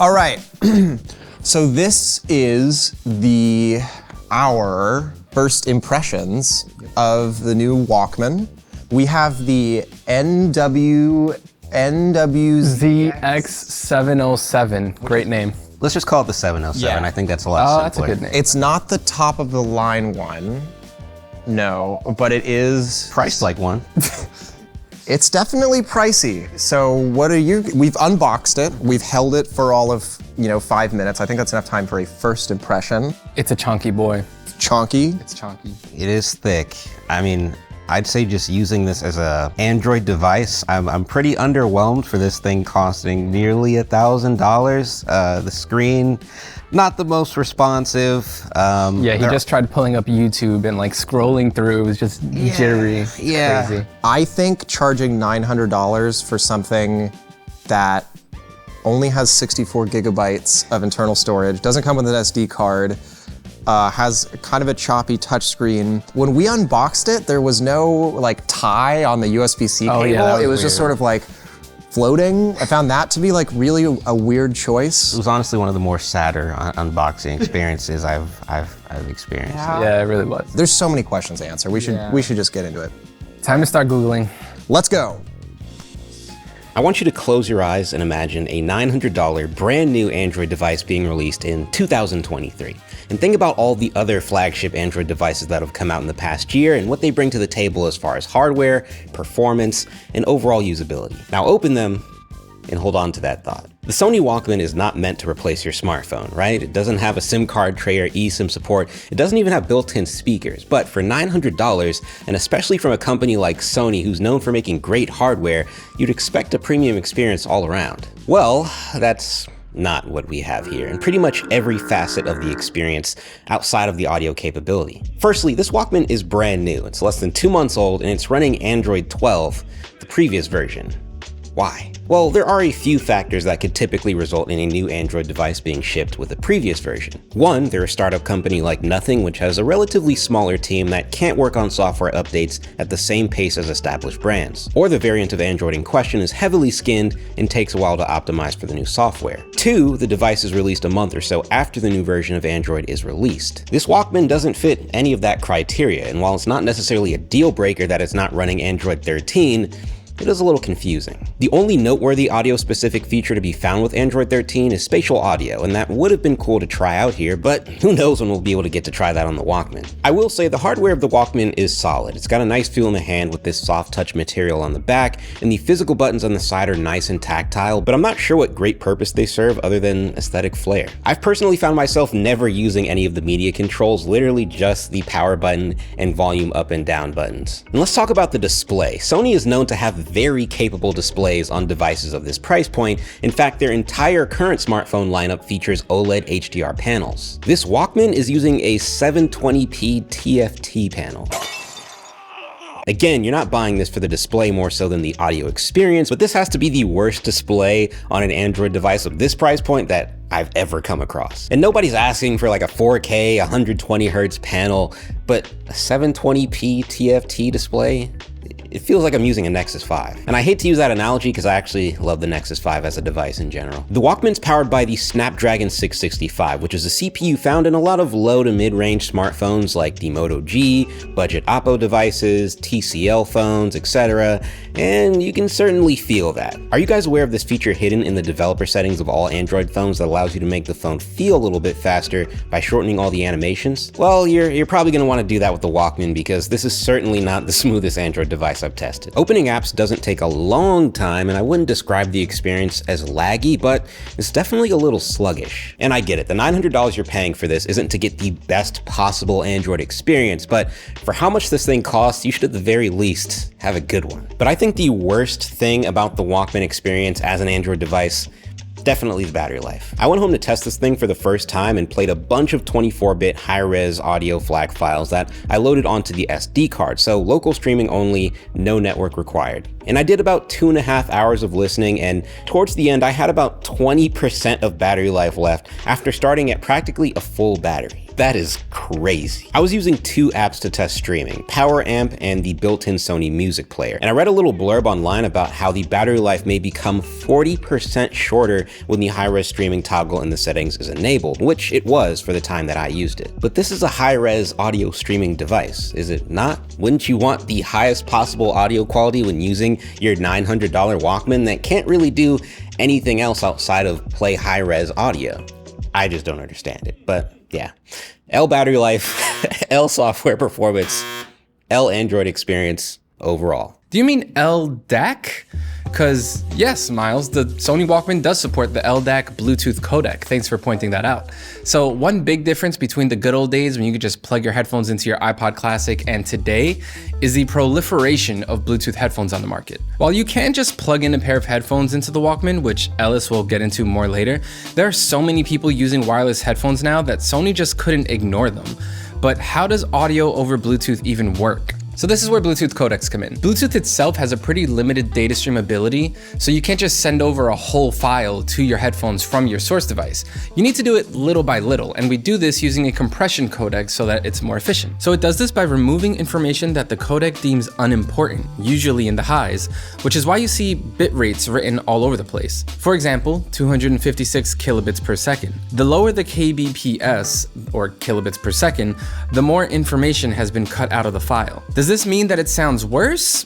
All right. So this is our first impressions of the new Walkman. We have the ZX707. Great name. Let's just call it the 707. Yeah. I think that's a lot simpler. That's a good name. It's not the top of the line one, no, but it is Priced like one. It's definitely pricey. So we've unboxed it. We've held it for all of, 5 minutes. I think that's enough time for a first impression. It's a chunky boy. Chonky. It's chunky. It is thick. I mean, I'd say just using this as a Android device, I'm pretty underwhelmed for this thing costing nearly $1,000. The screen, not the most responsive. He just tried pulling up YouTube and scrolling through. It was just jittery. It's crazy. I think charging $900 for something that only has 64 gigabytes of internal storage, doesn't come with an SD card, has kind of a choppy touchscreen. When we unboxed it, there was no tie on the USB-C cable. Yeah, it was just sort of floating. I found that to be really a weird choice. It was honestly one of the more sadder unboxing experiences I've experienced. Yeah, it really was. There's so many questions to answer. We should just get into it. Time to start Googling. Let's go. I want you to close your eyes and imagine a $900 brand new Android device being released in 2023. And think about all the other flagship Android devices that have come out in the past year and what they bring to the table as far as hardware, performance, and overall usability. Now open them and hold on to that thought. The Sony Walkman is not meant to replace your smartphone, right? It doesn't have a SIM card tray or eSIM support. It doesn't even have built-in speakers. But for $900, and especially from a company like Sony who's known for making great hardware, you'd expect a premium experience all around. Well, that's not what we have here, and pretty much every facet of the experience outside of the audio capability. Firstly, this Walkman is brand new. It's less than 2 months old, and it's running Android 12, the previous version. Why? Well, there are a few factors that could typically result in a new Android device being shipped with a previous version. One, they're a startup company like Nothing, which has a relatively smaller team that can't work on software updates at the same pace as established brands. Or the variant of Android in question is heavily skinned and takes a while to optimize for the new software. Two, the device is released a month or so after the new version of Android is released. This Walkman doesn't fit any of that criteria, and while it's not necessarily a deal breaker that it's not running Android 13, it is a little confusing. The only noteworthy audio-specific feature to be found with Android 13 is spatial audio, and that would have been cool to try out here, but who knows when we'll be able to get to try that on the Walkman. I will say the hardware of the Walkman is solid. It's got a nice feel in the hand with this soft touch material on the back, and the physical buttons on the side are nice and tactile, but I'm not sure what great purpose they serve other than aesthetic flair. I've personally found myself never using any of the media controls, literally just the power button and volume up and down buttons. And let's talk about the display. Sony is known to have very capable displays on devices of this price point. In fact, their entire current smartphone lineup features OLED HDR panels. This Walkman is using a 720p TFT panel. Again, you're not buying this for the display more so than the audio experience, but this has to be the worst display on an Android device of this price point that I've ever come across. And nobody's asking for a 4K, 120 hertz panel, but a 720p TFT display? It feels like I'm using a Nexus 5. And I hate to use that analogy because I actually love the Nexus 5 as a device in general. The Walkman's powered by the Snapdragon 665, which is a CPU found in a lot of low to mid-range smartphones like the Moto G, budget Oppo devices, TCL phones, etc. And you can certainly feel that. Are you guys aware of this feature hidden in the developer settings of all Android phones that allows you to make the phone feel a little bit faster by shortening all the animations? Well, you're probably going to want to do that with the Walkman because this is certainly not the smoothest Android device I've tested. Opening apps doesn't take a long time, and I wouldn't describe the experience as laggy, but it's definitely a little sluggish. And I get it, the $900 you're paying for this isn't to get the best possible Android experience, but for how much this thing costs, you should at the very least have a good one. But I think the worst thing about the Walkman experience as an Android device, definitely the battery life. I went home to test this thing for the first time and played a bunch of 24-bit high-res audio FLAC files that I loaded onto the SD card, so local streaming only, no network required. And I did about 2.5 hours of listening, and towards the end I had about 20% of battery life left after starting at practically a full battery. That is crazy. I was using two apps to test streaming, Power Amp and the built-in Sony music player. And I read a little blurb online about how the battery life may become 40% shorter when the high-res streaming toggle in the settings is enabled, which it was for the time that I used it. But this is a high-res audio streaming device, is it not? Wouldn't you want the highest possible audio quality when using your $900 Walkman that can't really do anything else outside of play high-res audio? I just don't understand it, but yeah. L battery life, L software performance, L Android experience overall. Do you mean LDAC? Because yes, Miles, the Sony Walkman does support the LDAC Bluetooth codec. Thanks for pointing that out. So one big difference between the good old days when you could just plug your headphones into your iPod Classic and today is the proliferation of Bluetooth headphones on the market. While you can just plug in a pair of headphones into the Walkman, which Ellis will get into more later, there are so many people using wireless headphones now that Sony just couldn't ignore them. But how does audio over Bluetooth even work? So this is where Bluetooth codecs come in. Bluetooth itself has a pretty limited data stream ability, so you can't just send over a whole file to your headphones from your source device. You need to do it little by little, and we do this using a compression codec so that it's more efficient. So it does this by removing information that the codec deems unimportant, usually in the highs, which is why you see bit rates written all over the place. For example, 256 kilobits per second. The lower the kbps, or kilobits per second, the more information has been cut out of the file. Does this mean that it sounds worse?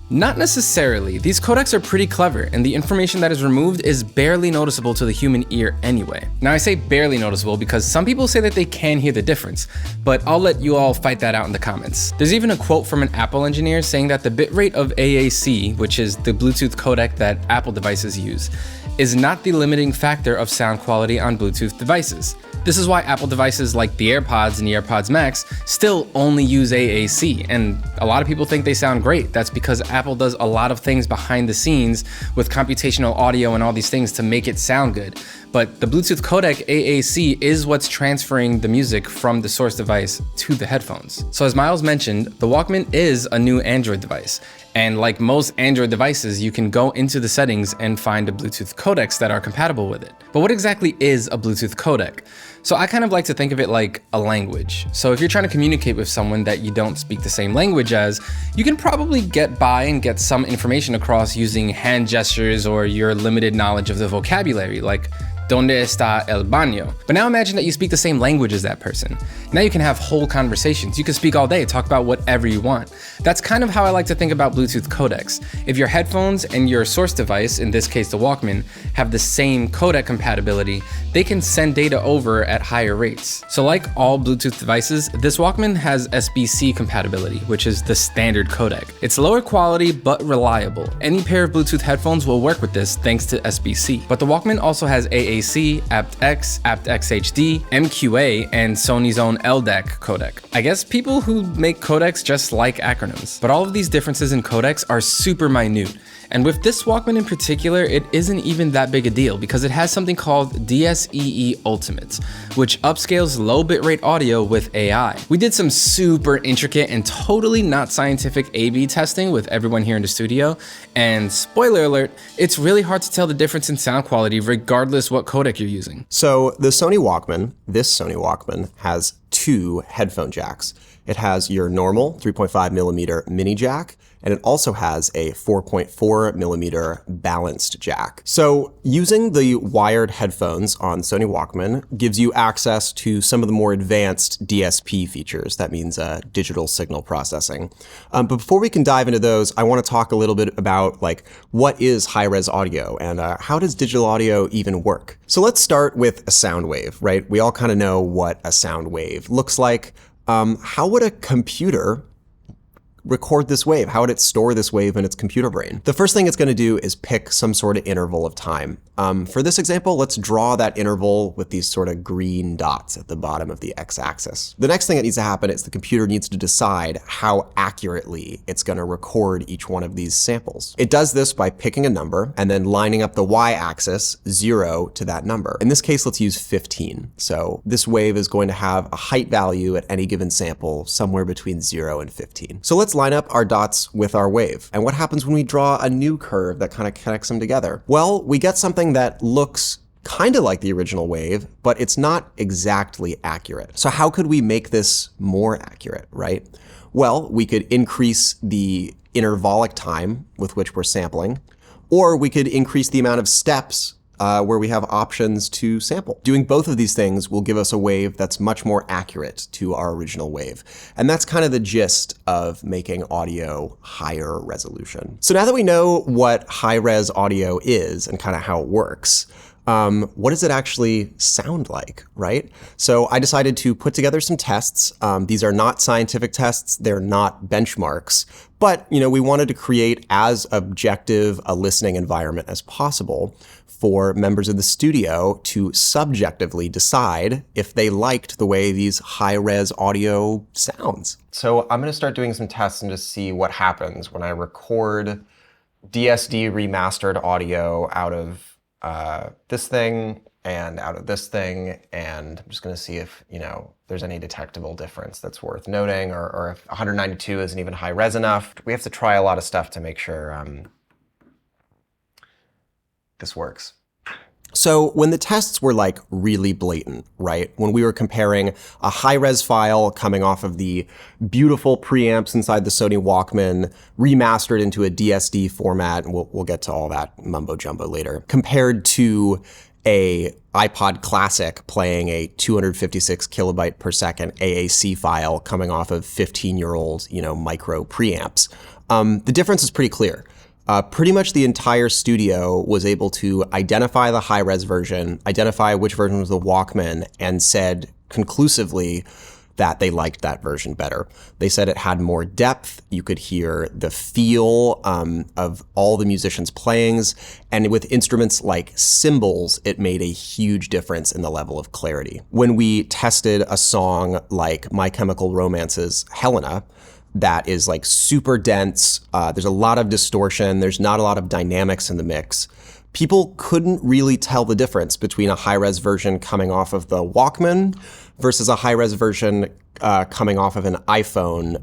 Not necessarily. These codecs are pretty clever, and the information that is removed is barely noticeable to the human ear anyway. Now I say barely noticeable because some people say that they can hear the difference, but I'll let you all fight that out in the comments. There's even a quote from an Apple engineer saying that the bitrate of AAC, which is the Bluetooth codec that Apple devices use, is not the limiting factor of sound quality on Bluetooth devices. This is why Apple devices like the AirPods and the AirPods Max still only use AAC, and a lot of people think they sound great. That's because Apple does a lot of things behind the scenes with computational audio and all these things to make it sound good. But the Bluetooth codec AAC is what's transferring the music from the source device to the headphones. So as Miles mentioned, the Walkman is a new Android device. And like most Android devices, you can go into the settings and find the Bluetooth codecs that are compatible with it. But what exactly is a Bluetooth codec? So I kind of like to think of it like a language. So if you're trying to communicate with someone that you don't speak the same language as, you can probably get by and get some information across using hand gestures or your limited knowledge of the vocabulary, like ¿Dónde está el baño? But now imagine that you speak the same language as that person. Now you can have whole conversations. You can speak all day, talk about whatever you want. That's kind of how I like to think about Bluetooth codecs. If your headphones and your source device, in this case the Walkman, have the same codec compatibility, they can send data over at higher rates. So like all Bluetooth devices, this Walkman has SBC compatibility, which is the standard codec. It's lower quality but reliable. Any pair of Bluetooth headphones will work with this thanks to SBC. But the Walkman also has AAC, aptX, aptX HD, MQA, and Sony's own LDAC codec. I guess people who make codecs just like acronyms. But all of these differences in codecs are super minute. And with this Walkman in particular, it isn't even that big a deal because it has something called DSEE Ultimate, which upscales low bitrate audio with AI. We did some super intricate and totally not scientific A/B testing with everyone here in the studio, and spoiler alert, it's really hard to tell the difference in sound quality regardless what codec you're using. So the Sony Walkman, this Sony Walkman, has two headphone jacks. It has your normal 3.5 millimeter mini jack, and it also has a 4.4 millimeter balanced jack. So using the wired headphones on Sony Walkman gives you access to some of the more advanced DSP features. That means digital signal processing. But before we can dive into those, I want to talk a little bit about like what is high-res audio and how does digital audio even work? So let's start with a sound wave, right? We all kind of know what a sound wave looks like. How would a computer record this wave? How would it store this wave in its computer brain? The first thing it's going to do is pick some sort of interval of time. For this example, let's draw that interval with these sort of green dots at the bottom of the x-axis. The next thing that needs to happen is the computer needs to decide how accurately it's going to record each one of these samples. It does this by picking a number and then lining up the y-axis 0 to that number. In this case, let's use 15. So this wave is going to have a height value at any given sample somewhere between 0 and 15. So let's line up our dots with our wave. And what happens when we draw a new curve that kind of connects them together? Well, we get something that looks kind of like the original wave, but it's not exactly accurate. So how could we make this more accurate, right? Well, we could increase the intervallic time with which we're sampling, or we could increase the amount of steps where we have options to sample. Doing both of these things will give us a wave that's much more accurate to our original wave. And that's kind of the gist of making audio higher resolution. So now that we know what high-res audio is and kind of how it works, what does it actually sound like, right? So I decided to put together some tests. These are not scientific tests, they're not benchmarks, but we wanted to create as objective a listening environment as possible for members of the studio to subjectively decide if they liked the way these high-res audio sounds. So I'm gonna start doing some tests and just see what happens when I record DSD remastered audio out of this thing and out of this thing, and I'm just gonna see if there's any detectable difference that's worth noting, or if 192 isn't even high res enough. We have to try a lot of stuff to make sure this works. So when the tests were like really blatant, right? When we were comparing a high-res file coming off of the beautiful preamps inside the Sony Walkman, remastered into a DSD format, and we'll get to all that mumbo jumbo later, compared to a iPod Classic playing a 256 kilobyte per second AAC file coming off of 15-year-old, micro preamps. The difference is pretty clear. Pretty much the entire studio was able to identify the high-res version, identify which version was the Walkman, and said conclusively that they liked that version better. They said it had more depth, you could hear the feel of all the musicians' playings, and with instruments like cymbals, it made a huge difference in the level of clarity. When we tested a song like My Chemical Romance's Helena, that is like super dense, there's a lot of distortion, there's not a lot of dynamics in the mix. People couldn't really tell the difference between a high-res version coming off of the Walkman versus a high-res version coming off of an iPhone,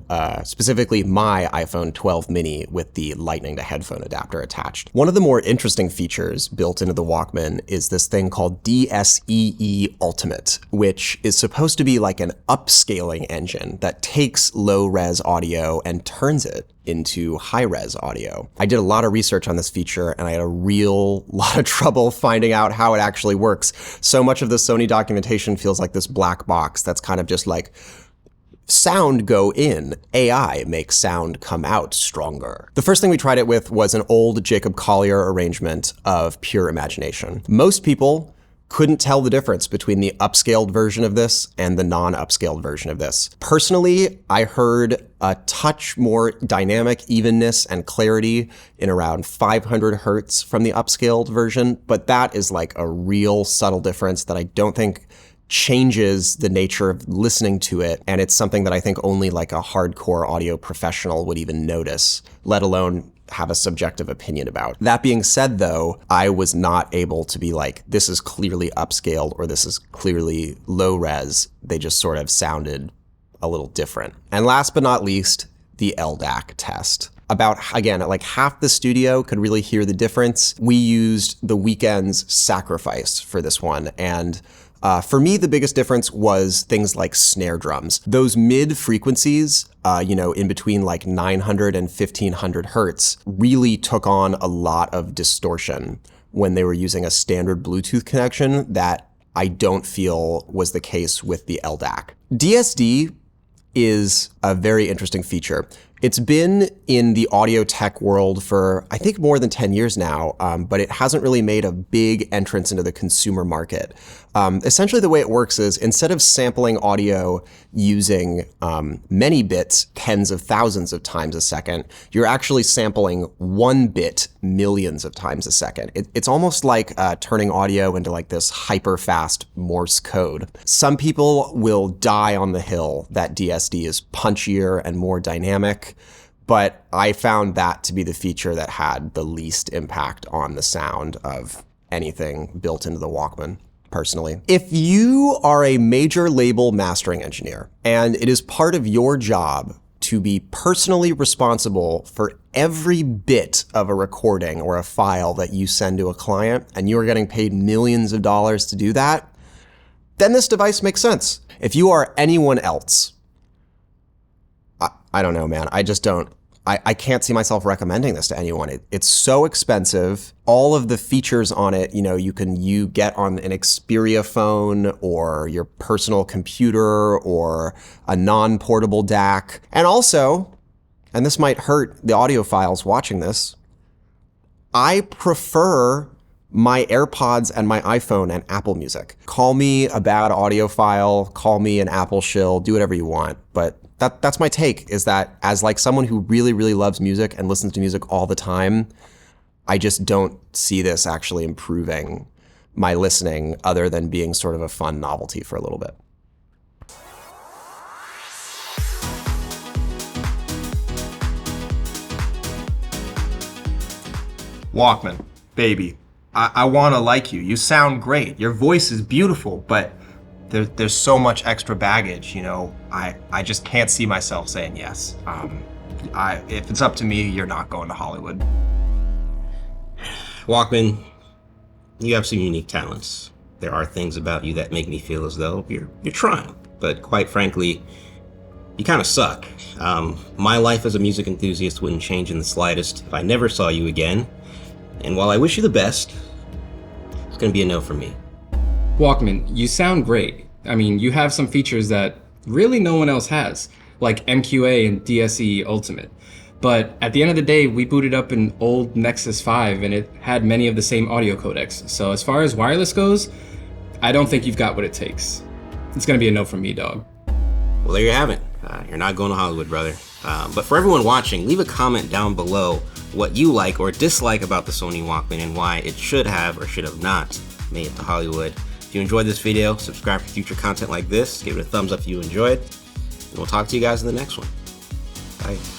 specifically my iPhone 12 mini with the lightning to headphone adapter attached. One of the more interesting features built into the Walkman is this thing called DSEE Ultimate, which is supposed to be like an upscaling engine that takes low-res audio and turns it into high-res audio. I did a lot of research on this feature and I had a real lot of trouble finding out how it actually works. So much of the Sony documentation feels like this black box that's kind of just like, sound go in, AI makes sound come out stronger. The first thing we tried it with was an old Jacob Collier arrangement of Pure Imagination. Most people couldn't tell the difference between the upscaled version of this and the non-upscaled version of this. Personally, I heard a touch more dynamic evenness and clarity in around 500 hertz from the upscaled version, but that is like a real subtle difference that I don't think changes the nature of listening to it, and it's something that I think only like a hardcore audio professional would even notice, let alone have a subjective opinion about. That being said though, I was not able to be like, this is clearly upscaled or this is clearly low res. They just sort of sounded a little different. And last but not least, the LDAC test. About, again, like half the studio could really hear the difference. We used The Weeknd's Sacrifice for this one, and for me, the biggest difference was things like snare drums. Those mid frequencies, in between like 900 and 1500 hertz, really took on a lot of distortion when they were using a standard Bluetooth connection that I don't feel was the case with the LDAC. DSD is a very interesting feature. It's been in the audio tech world for, I think, more than 10 years now, but it hasn't really made a big entrance into the consumer market. Essentially, the way it works is instead of sampling audio using many bits, tens of thousands of times a second, you're actually sampling 1 bit millions of times a second. It's almost like turning audio into like this hyper-fast Morse code. Some people will die on the hill that DSD is punchier and more dynamic, but I found that to be the feature that had the least impact on the sound of anything built into the Walkman, personally. If you are a major label mastering engineer and it is part of your job to be personally responsible for every bit of a recording or a file that you send to a client, and you are getting paid millions of dollars to do that, then this device makes sense. If you are anyone else, I don't know, man. I just don't. I can't see myself recommending this to anyone. It's so expensive. All of the features on it, you get on an Xperia phone or your personal computer or a non-portable DAC. And also, and this might hurt the audiophiles watching this, I prefer my AirPods and my iPhone and Apple Music. Call me a bad audiophile, call me an Apple shill, do whatever you want, but that's my take, is that as like someone who really, really loves music and listens to music all the time, I just don't see this actually improving my listening other than being sort of a fun novelty for a little bit. Walkman, baby, I want to like you. You sound great. Your voice is beautiful, but there's so much extra baggage, I just can't see myself saying yes. If it's up to me, you're not going to Hollywood. Walkman, you have some unique talents. There are things about you that make me feel as though you're trying, but quite frankly, you kind of suck. My life as a music enthusiast wouldn't change in the slightest if I never saw you again. And while I wish you the best, it's gonna be a no for me. Walkman, you sound great. I mean, you have some features that really no one else has, like MQA and DSE Ultimate. But at the end of the day, we booted up an old Nexus 5 and it had many of the same audio codecs. So as far as wireless goes, I don't think you've got what it takes. It's gonna be a no from me, dog. Well, there you have it. You're not going to Hollywood, brother. But for everyone watching, leave a comment down below what you like or dislike about the Sony Walkman and why it should have or should have not made it to Hollywood. If you enjoyed this video, subscribe for future content like this. Give it a thumbs up if you enjoyed. And we'll talk to you guys in the next one. Bye.